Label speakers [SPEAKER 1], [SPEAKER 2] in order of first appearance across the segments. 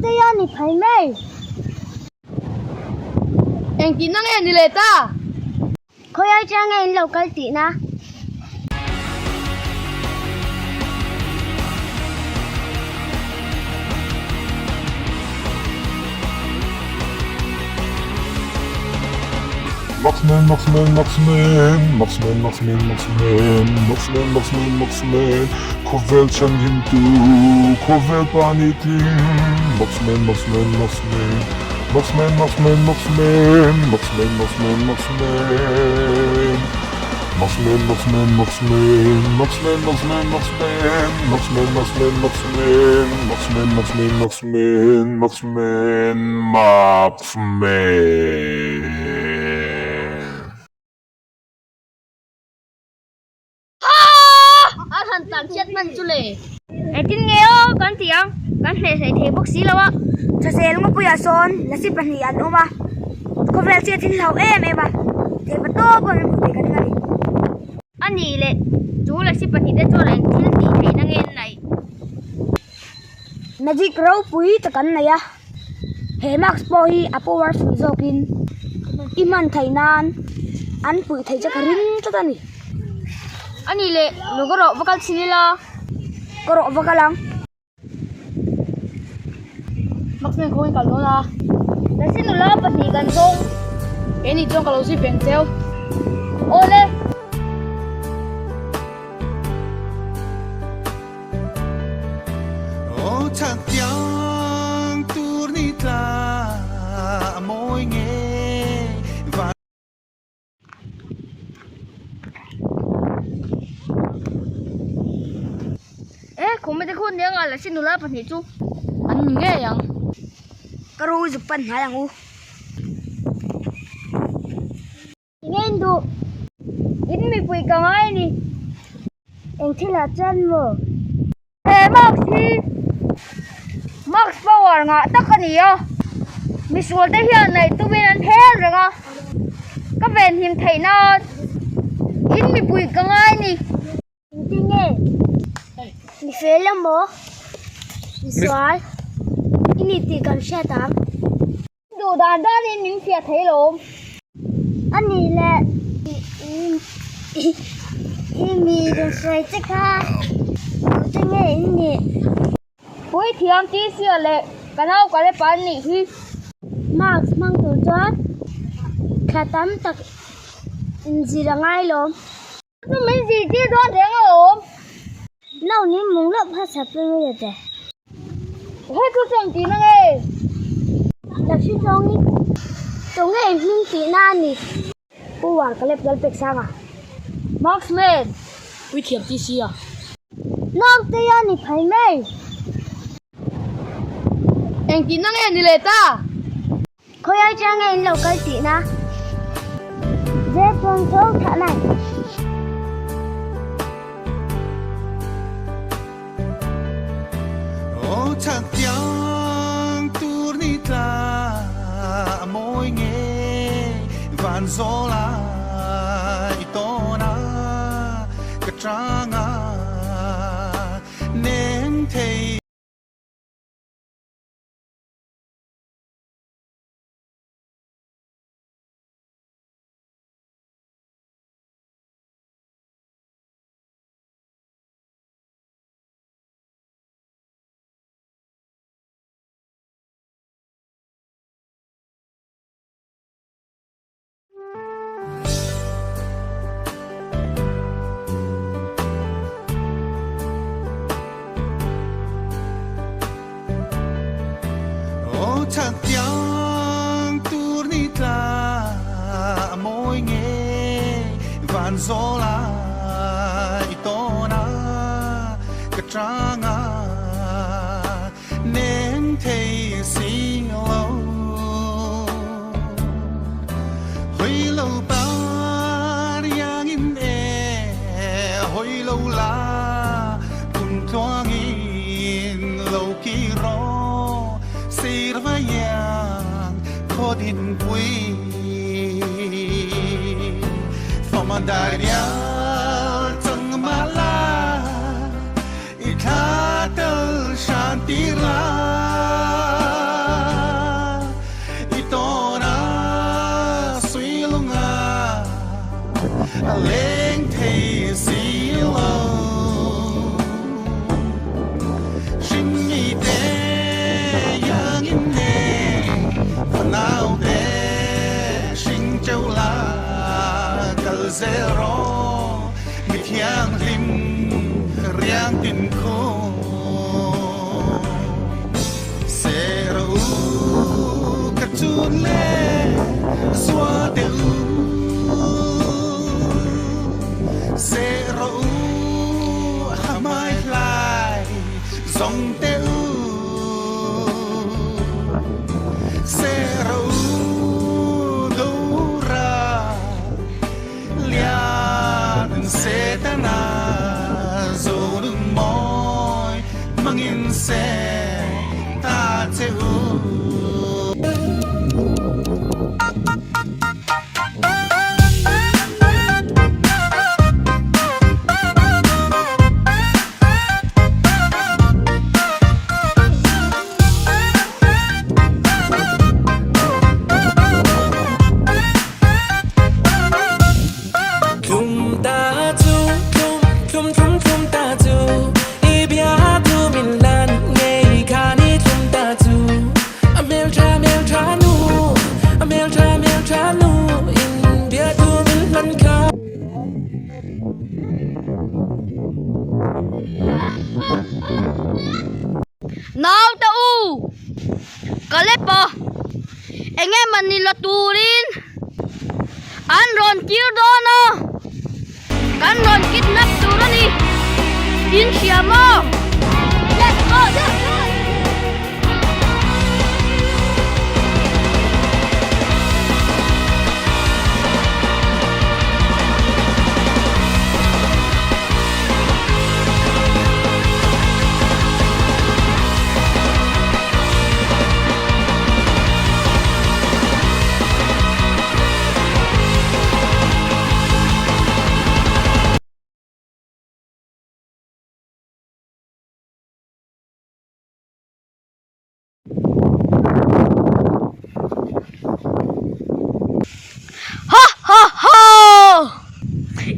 [SPEAKER 1] te ya ni phai mai
[SPEAKER 2] Anh kín năng em đi lệ ta.
[SPEAKER 1] khoi ai chang ngai lo kal ti na
[SPEAKER 3] Marksman, Kovel changin tu, Kovel panitin. Marksman,
[SPEAKER 2] Thằng tạm chết mình chú lệ.
[SPEAKER 1] ai tin nghe o kan tiang kan hle sai the box si lawa cha sel ngo puya son la si pan hi an oma ko vel che tin lau em ba te ba to ko mi pu kan ngai
[SPEAKER 2] Ani lệ. Chú là ship bật để cho lại thiên tỷ thấy năng em này.
[SPEAKER 1] magic row pui ta kan na ya he max po hi apower fu zokin iman thainan an pui thai cha karin ta ta ni
[SPEAKER 2] Ani lệ. Nó có rộ vào xin la.
[SPEAKER 1] ko ro ba kalang
[SPEAKER 2] Max men không cả lô la. Đã xin nó la bật nhị gần sông. Cái này trong cả lô ship bèn treo. Ô lệ.
[SPEAKER 4] Chắc chắn tour đi ta mỗi nghe và
[SPEAKER 2] Ê, không biết khôn nhớ là xin nó la bật nhị chú. Anh nghe yang.
[SPEAKER 1] ka ro ju pan ha yang u ngen du
[SPEAKER 2] In mi pui cả ngay đi.
[SPEAKER 1] eng thila chan mo
[SPEAKER 2] Ê Max hi. Max power ngã tắc cái này à. Mi xuống tới hiện này tụi mình ăn hết rồi à. Các bạn hiện thấy nó. In mi pui cả ngay đi.
[SPEAKER 1] tin nghe mi fe la mo mi swal ini ti kan sha tam
[SPEAKER 2] Đủ đàn đàn nên mình phải thấy lộn.
[SPEAKER 1] ani le mi de sai cha kha tin nghe ini
[SPEAKER 2] Cuối thiam tí xưa lệ. Cái nào có lẽ bán nỉ hi.
[SPEAKER 1] max mang tu chan kha tam tak ji ra ngai lom
[SPEAKER 2] Nó mình gì tí đoán thế ngờ lộn.
[SPEAKER 1] nau ni mung lop ha sa pe me de
[SPEAKER 2] Hết cứ chẳng tí năng nghe.
[SPEAKER 1] la si song ni to nghe min ti na ni pu war ka lep dal pek sa nga
[SPEAKER 2] Marksman. Cuối thiam tí xưa.
[SPEAKER 1] nong te ya ni phai mai
[SPEAKER 2] Anh kín năng em đi lệ ta.
[SPEAKER 1] khoi ai chang ngai lo kal ti na je pon thong tha nai
[SPEAKER 4] chắc chắn tour đi ta mỗi nghe vạn gió lại to na cái trang nên thấy chắc chắn tour đi ta mỗi nghe vạn gió lại to na cái trang nên thấy xí lâu hơi lâu ba yang in hơi lâu la cùng thoáng in lâu kỳ ro Sirvayang kodin pui Famandaria tang mala Ikatal shantira lên thì xí lô xin mi tê yang in nè phần nào tê xin châu la cờ dê ro mi thiang lim riang tin khô sẽ ru cắt chun lê xóa tiêu sẽ ru mai lại dòng tiêu sẽ ru đâu ra lian sẽ ta na dù đừng mỏi mang in sẽ ta chịu
[SPEAKER 1] nào tao u cái lép bò anh em mình đi lọt tù đi anh ròn chiếu đó nó anh ròn kidnap tù đó đi in xia mò let's go let's go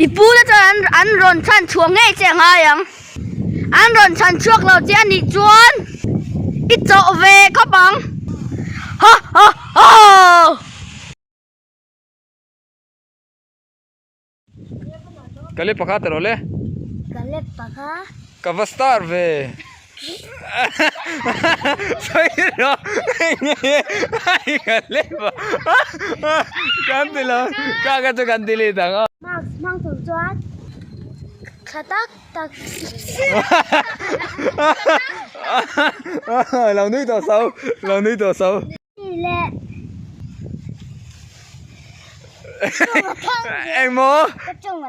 [SPEAKER 1] ipu na chan an ron chan chuang ngai che nga yang an ron chan chuak lo che ani chuan i cho ve ka bang ha ha ha
[SPEAKER 5] Kali pakha terole
[SPEAKER 1] kale paka
[SPEAKER 5] kavastar ve soy ro ai kali pa kandila kaga to kandili dang
[SPEAKER 1] Max mang thủ chuan khatak tak
[SPEAKER 5] lòng núi to sâu lòng núi to sâu
[SPEAKER 1] lệ
[SPEAKER 5] em mô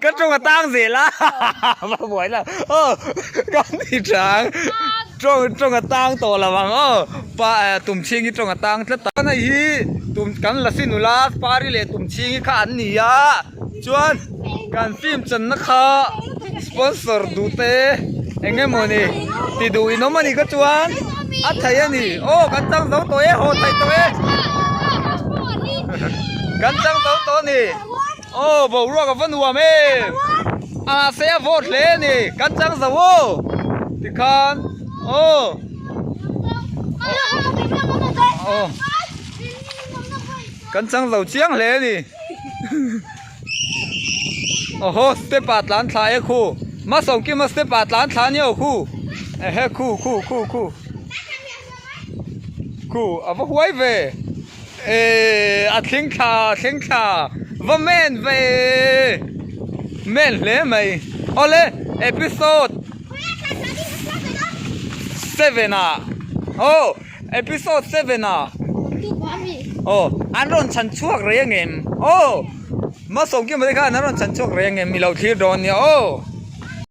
[SPEAKER 5] cái trung là tang gì lá mà buổi là con thì trắng trung là tang to là bằng pa tụm chiên cái trung là tang rất tang này hi tụm cắn là xin nula pa đi lệ tụm chiên cái khán nỉ à chuan can phim chân nó kha sponsor du te anh em mô nè thì đủ nó mà nỉ cái chuan ắt thấy anh nỉ can tăng dấu tối hồ thầy tốiกันจังตัวนี่บอกรู้กับวันหัวเมเสียโหวตเลยนี่กันจังสาวที่คันกันจังสาวเชียงเลยนี่โอ้โหสเตป8 ล้านทายคู่มาส่งกี่มาสเตป8 ล้านทายเนี่ยคู่เฮ้คู่เอาไปไว้เว้ทิ้งขาว่าแม่นเวแม่นเลยไหมเอาเลยเอพิโซด7อ่ะเอพิโซด7อ่ะอันรอนฉันช่วยเรียงเงินมาส่งกี่มาได้ค่ะอันรอนฉันช่วยเรียงเงินมีเราที่โดนเนี่ย